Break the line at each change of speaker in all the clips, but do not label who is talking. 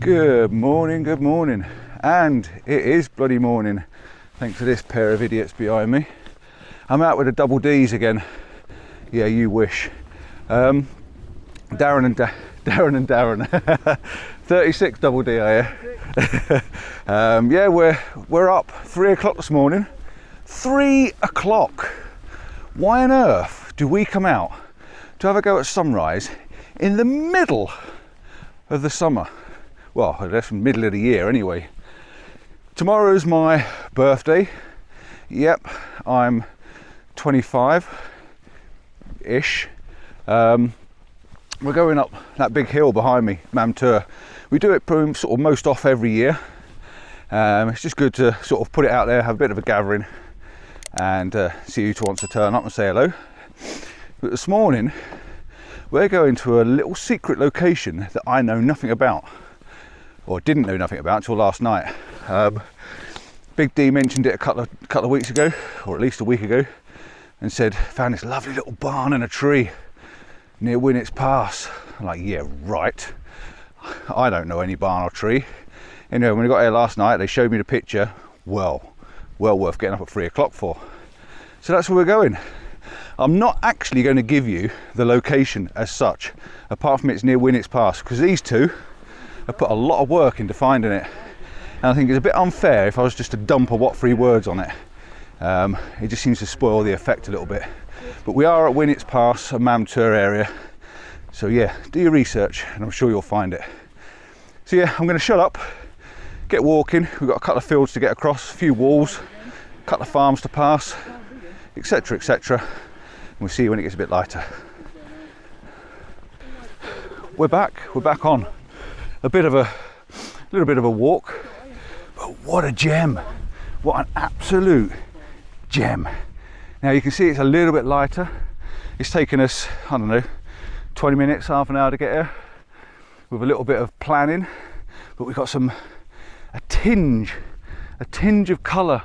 Good morning, and it is bloody morning thanks to this pair of idiots behind me. I'm out with the double D's again. Yeah, you wish. Darren and Darren 36 double D, are you? Yeah, we're up 3 o'clock this morning. 3 o'clock. Why on earth do we come out to have a go at sunrise in the middle of the summer? Well, that's the middle of the year anyway. Tomorrow's my birthday. Yep, I'm 25-ish. We're going up that big hill behind me, Mamtur. We do it sort of most off every year. It's just good to sort of put it out there, have a bit of a gathering, and see who wants to turn up and say hello. But this morning, we're going to a little secret location that I know nothing about, or didn't know nothing about until last night. Big D mentioned it a couple of weeks ago, or at least a week ago, and said found this lovely little barn in a tree near Winatts Pass. I'm like, yeah, right. I don't know any barn or tree. Anyway, when we got here last night, they showed me the picture. Well worth getting up at 3 o'clock for. So that's where we're going. I'm not actually going to give you the location as such, apart from it's near Winatts Pass, because these two have put a lot of work into finding it. And I think it's a bit unfair if I was just to dump a what 3 words on it. It just seems to spoil the effect a little bit. But we are at Winatts Pass, a Mamtur area. So yeah, do your research and I'm sure you'll find it. So yeah, I'm going to shut up, get walking. We've got a couple of fields to get across, a few walls, a couple of farms to pass, etc, etc. And we'll see you when it gets a bit lighter. We're back on a little bit of a walk, but what a gem, what an absolute gem. Now you can see it's a little bit lighter. It's taken us, I don't know, 20 minutes, half an hour to get here with a little bit of planning, but we've got a tinge of colour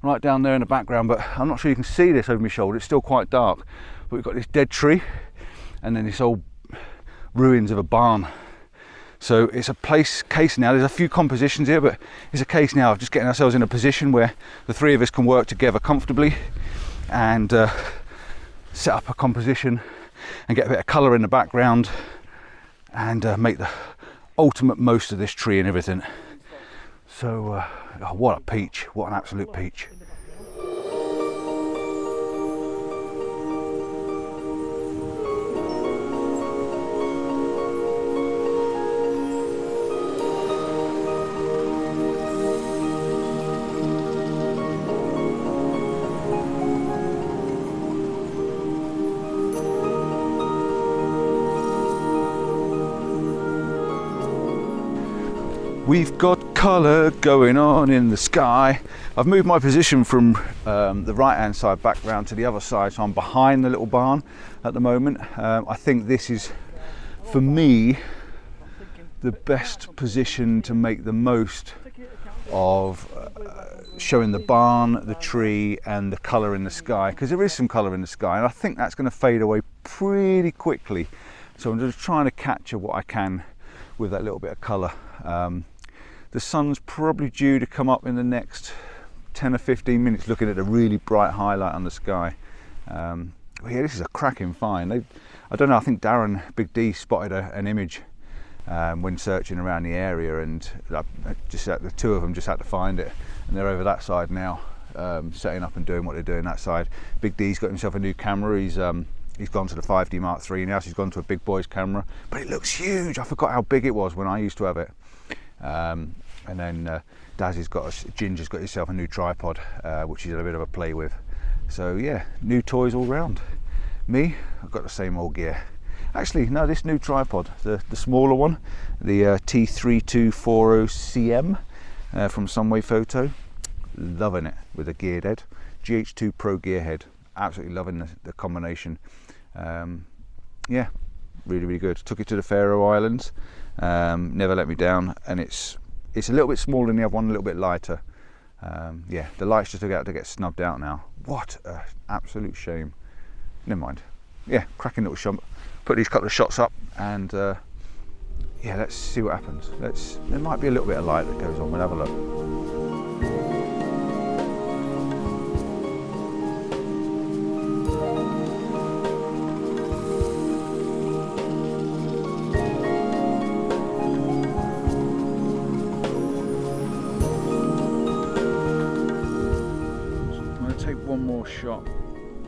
right down there in the background, but I'm not sure you can see this over my shoulder. It's still quite dark, but we've got this dead tree and then this old ruins of a barn. So it's a case now, there's a few compositions here, but it's a case now of just getting ourselves in a position where the 3 of us can work together comfortably and set up a composition and get a bit of colour in the background and make the ultimate most of this tree and everything. So oh, what a peach, what an absolute peach. We've got colour going on in the sky. I've moved my position from the right hand side back round to the other side, so I'm behind the little barn at the moment. I think this is, for me, the best position to make the most of showing the barn, the tree and the colour in the sky, because there is some colour in the sky and I think that's going to fade away pretty quickly. So I'm just trying to capture what I can with that little bit of colour. The sun's probably due to come up in the next 10 or 15 minutes, looking at a really bright highlight on the sky. Yeah, this is a cracking find. I don't know, I think Darren, Big D, spotted an image when searching around the area, and the 2 of them just had to find it, and they're over that side now, setting up and doing what they're doing that side. Big D's got himself a new camera. He's gone to the 5D Mark III now, so he's gone to a big boy's camera, but it looks huge. I forgot how big it was when I used to have it. And then Ginger's got himself a new tripod, which he's had a bit of a play with. So yeah, new toys all round. Me, I've got the same old gear. Actually, no, this new tripod, the smaller one, the T3240CM from Sunway Photo, loving it with a geared head, GH2 Pro gear head. Absolutely loving the combination. Yeah, really good. Took it to the Faroe Islands, never let me down, and it's a little bit smaller than the other one, a little bit lighter. Yeah, the light's just about to get snubbed out now. What an absolute shame. Never mind. Yeah, cracking little shot. Put these couple of shots up, and yeah, let's see what happens. There might be a little bit of light that goes on. We'll have a look. I'm going to take one more shot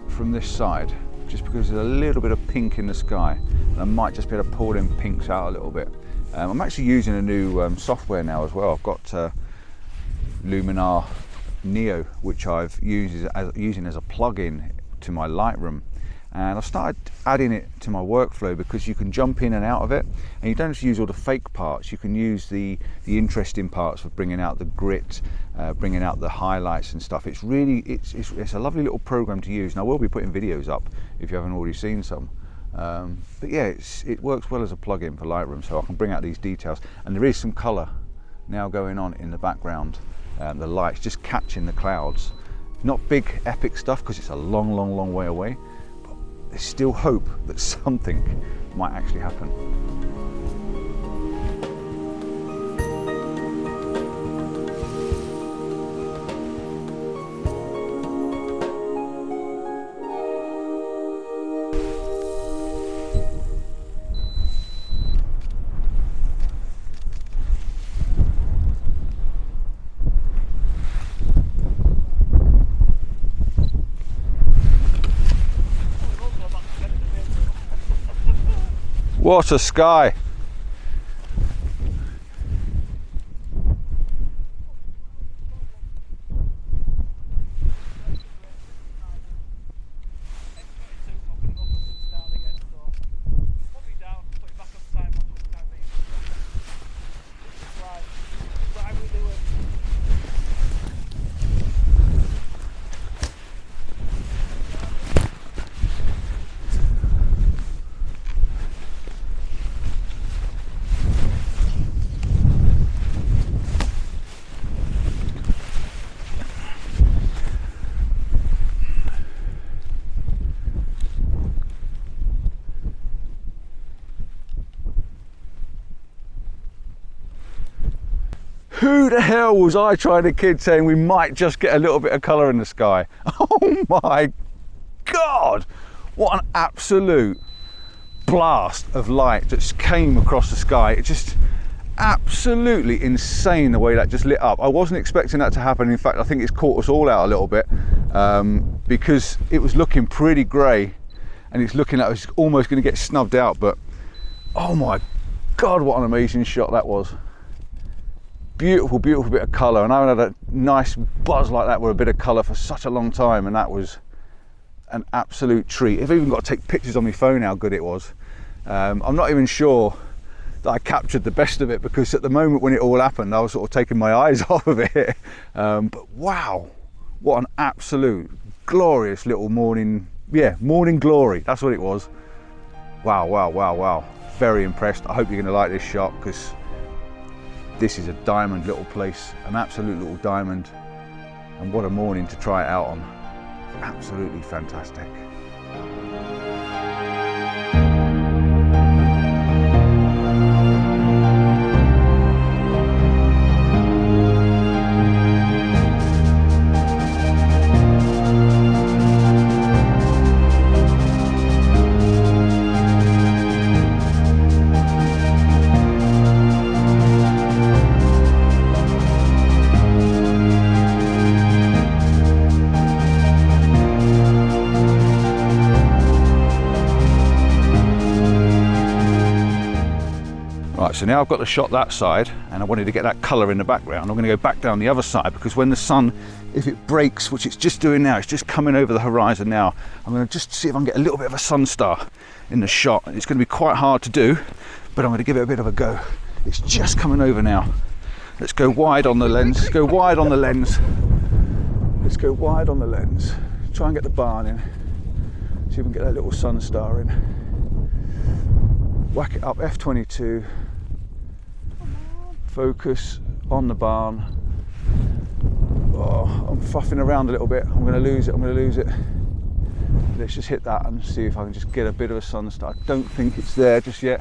from this side, just because there's a little bit of pink in the sky, and I might just be able to pull them pinks out a little bit. I'm actually using a new software now as well. I've got Luminar Neo, which I've using as a plug-in to my Lightroom, and I've started adding it to my workflow because you can jump in and out of it, and you don't have to use all the fake parts. You can use the interesting parts for bringing out the grit, bringing out the highlights and stuff. It's really it's a lovely little program to use, and I will be putting videos up if you haven't already seen some. But yeah, it works well as a plug-in for Lightroom, so I can bring out these details, and there is some colour now going on in the background. The light's just catching the clouds. Not big epic stuff because it's a long way away, but there's still hope that something might actually happen. What a sky! Who the hell was I trying to kid saying we might just get a little bit of colour in the sky? Oh my God! What an absolute blast of light just came across the sky. It's just absolutely insane the way that just lit up. I wasn't expecting that to happen. In fact, I think it's caught us all out a little bit because it was looking pretty grey, and it's looking like it was almost going to get snubbed out. But oh my God, what an amazing shot that was. Beautiful bit of colour, and I haven't had a nice buzz like that with a bit of colour for such a long time, and that was an absolute treat. I've even got to take pictures on my phone how good it was. I'm not even sure that I captured the best of it, because at the moment when it all happened I was sort of taking my eyes off of it. But wow, what an absolute glorious little morning, morning glory, that's what it was. Wow, very impressed. I hope you're going to like this shot, because this is a diamond little place, an absolute little diamond, and what a morning to try it out on. Absolutely fantastic. So now I've got the shot that side, and I wanted to get that colour in the background. I'm going to go back down the other side, because when the sun, if it breaks, which it's just doing now, it's just coming over the horizon now, I'm going to just see if I can get a little bit of a sun star in the shot. It's going to be quite hard to do, but I'm going to give it a bit of a go. It's just coming over now. Let's go wide on the lens. Let's go wide on the lens. Let's go wide on the lens. Try and get the barn in. See if we can get that little sun star in. Whack it up, F22. Focus on the barn. Oh, I'm fuffing around a little bit. I'm going to lose it. Let's just hit that and see if I can just get a bit of a sun star. I don't think it's there just yet.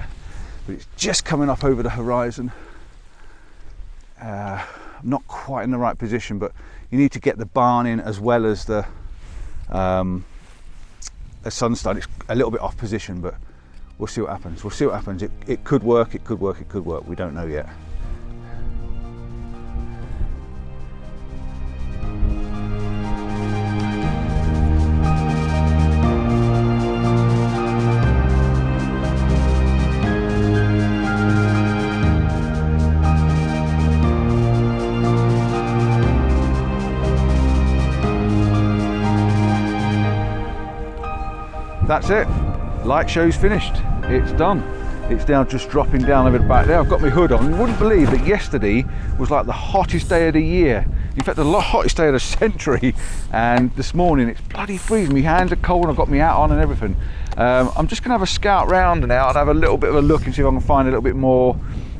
but it's just coming up over the horizon. I'm not quite in the right position, but you need to get the barn in as well as the sunstone. It's a little bit off position, but we'll see what happens. We'll see what happens. It could work, it could work, it could work. We don't know yet. That's it. Light show's finished. It's done. It's now just dropping down over the back there. I've got my hood on. You wouldn't believe that yesterday was like the hottest day of the year. In fact, the hottest day of the century. And this morning it's bloody freezing. My hands are cold and I've got my hat on and everything. I'm just gonna have a scout round now and have a little bit of a look and see if I can find a little bit more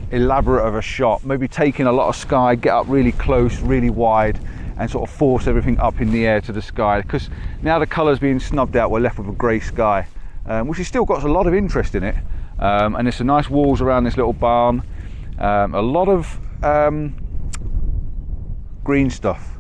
elaborate of a shot. Maybe taking a lot of sky, get up really close, really wide, and sort of force everything up in the air to the sky, because now the colour's being snubbed out, we're left with a grey sky, which has still got a lot of interest in it, and there's some nice walls around this little barn, a lot of green stuff,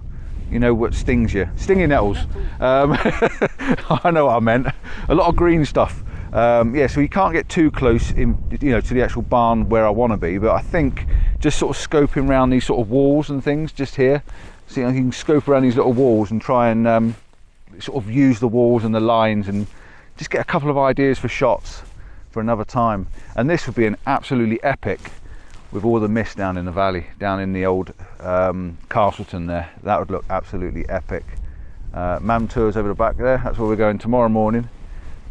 you know what stings you, stinging nettles. I know what I meant, a lot of green stuff. Yeah, so you can't get too close in, you know, to the actual barn where I want to be, but I think just sort of scoping around these sort of walls and things just here. See, you can scope around these little walls and try and sort of use the walls and the lines and just get a couple of ideas for shots for another time. And this would be an absolutely epic with all the mist down in the valley, down in the old Castleton there. That would look absolutely epic. Mam Tours over the back there, that's where we're going tomorrow morning.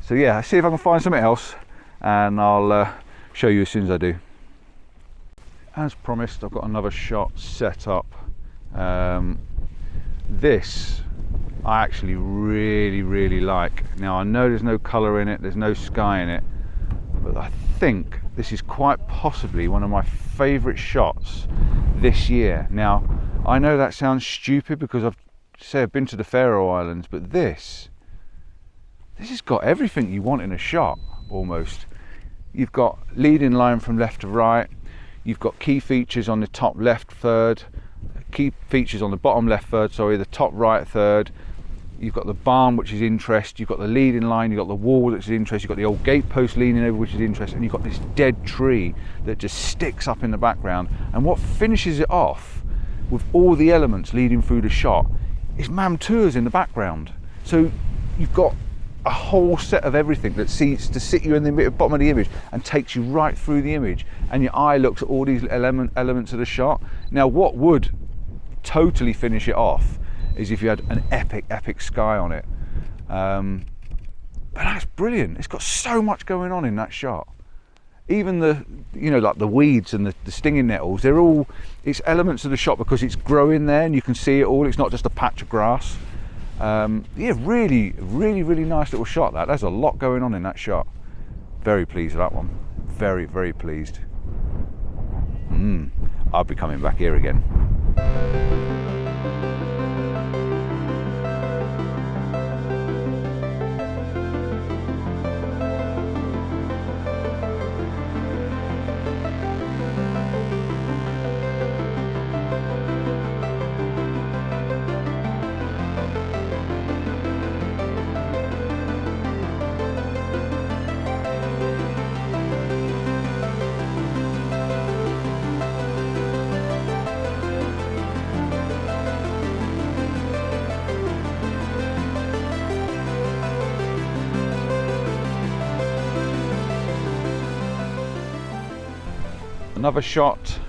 So yeah, see if I can find something else and I'll show you as soon as I do. As promised, I've got another shot set up. This I actually really like. Now I know there's no colour in it, there's no sky in it, but I think this is quite possibly one of my favourite shots this year. Now I know that sounds stupid because I've been to the Faroe Islands, but this has got everything you want in a shot almost. You've got leading line from left to right, you've got key features on the top left third, key features on the bottom left third, sorry, the top right third. You've got the barn, which is interest, you've got the leading line, you've got the wall, which is interest, you've got the old gatepost leaning over, which is interest, and you've got this dead tree that just sticks up in the background. And what finishes it off with all the elements leading through the shot is Mam Tours in the background. So you've got a whole set of everything that seems to sit you in the bottom of the image and takes you right through the image, and your eye looks at all these elements of the shot. Now what would totally finish it off is if you had an epic sky on it, but that's brilliant. It's got so much going on in that shot. Even the, you know, like the weeds and the stinging nettles, they're all, it's elements of the shot because it's growing there and you can see it all. It's not just a patch of grass. Yeah, really nice little shot. There's a lot going on in that shot. Very pleased with that one. Very pleased. I'll be coming back here again. Another shot,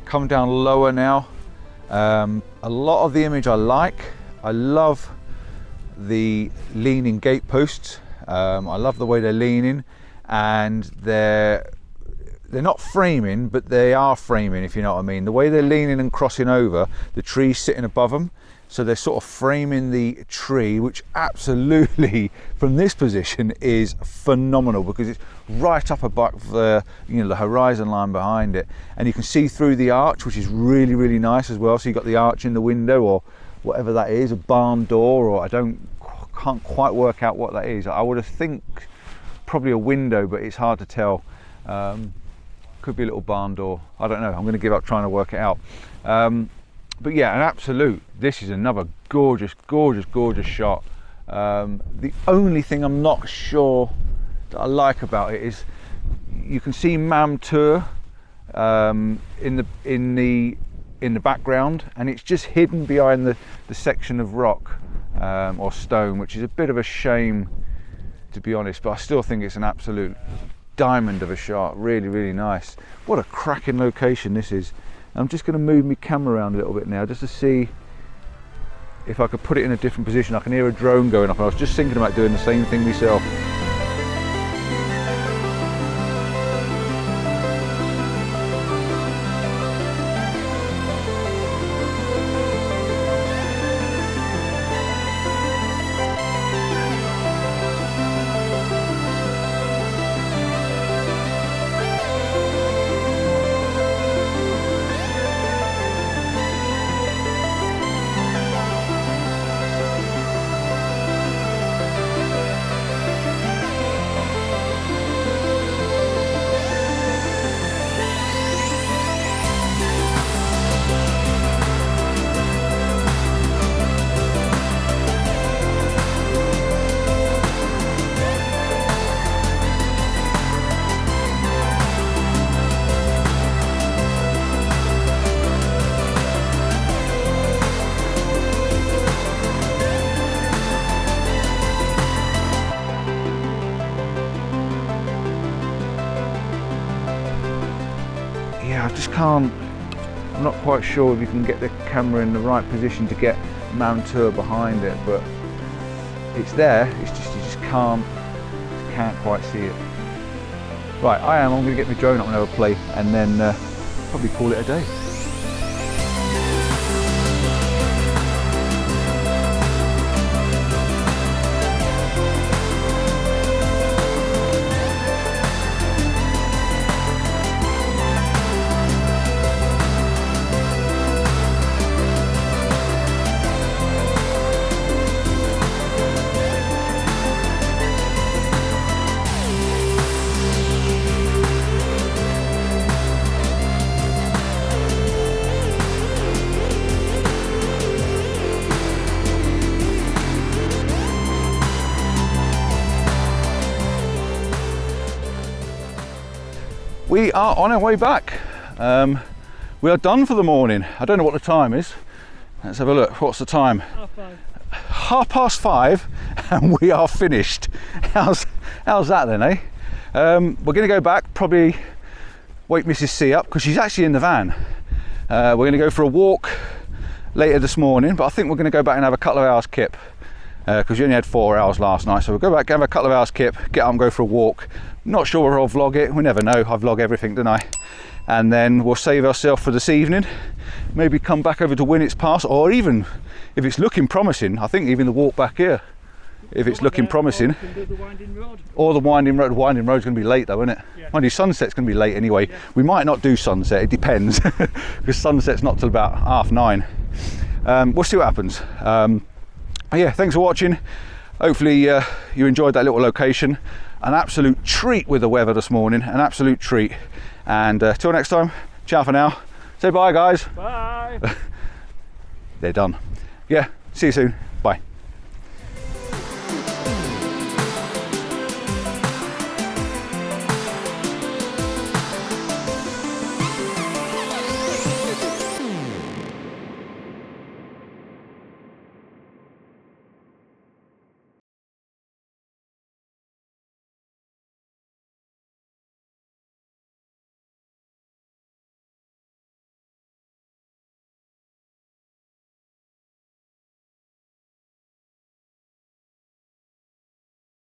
come down lower now. A lot of the image I like. I love the leaning gateposts. I love the way they're leaning, and they're not framing, but they are framing, if you know what I mean. The way they're leaning and crossing over, the tree's sitting above them, so they're sort of framing the tree, which absolutely, from this position, is phenomenal because it's right up above the, you know, the horizon line behind it, and you can see through the arch, which is really nice as well. So you've got the arch in the window, or whatever that is, a barn door, or can't quite work out what that is. I would have think probably a window, but it's hard to tell. could be a little barn door, I don't know, I'm going to give up trying to work it out. But yeah, an absolute, this is another gorgeous shot. The only thing I'm not sure that I like about it is you can see Mam Tour in the background, and it's just hidden behind the section of rock or stone, which is a bit of a shame, to be honest, but I still think it's an absolute diamond of a shot. Really nice. What a cracking location this is. I'm just going to move my camera around a little bit now just to see if I could put it in a different position. I can hear a drone going up, and I was just thinking about doing the same thing myself. Yeah, I just can't, I'm not quite sure if you can get the camera in the right position to get Mam Tour behind it, but it's there, it's just, you just can't quite see it. Right, I'm going to get my drone up and have a play, and then probably call it a day. We are on our way back. We are done for the morning. I don't know what the time is. Let's have a look. What's the time? 5:30, and we are finished. How's that then, eh? We're going to go back, probably wake Mrs. C up because she's actually in the van. We're going to go for a walk later this morning, but I think we're going to go back and have a couple of hours kip because we only had 4 hours last night. So we'll go back, have a couple of hours kip, get up and go for a walk. Not sure whether I'll vlog it, we never know. I vlog everything, don't I? And then we'll save ourselves for this evening, maybe come back over to Winatts Pass, or even if it's looking promising, I think even the walk back here, if it's looking promising, or the winding road. The winding road's going to be late though, isn't it? Yeah. Mind you, sunset's going to be late anyway. Yeah. We might not do sunset, it depends, because sunset's not till about 9:30. We'll see what happens. Yeah, thanks for watching. Hopefully you enjoyed that little location. An absolute treat with the weather this morning, an absolute treat. And till next time, ciao for now. Say bye, guys.
Bye.
They're done. Yeah, see you soon. Bye.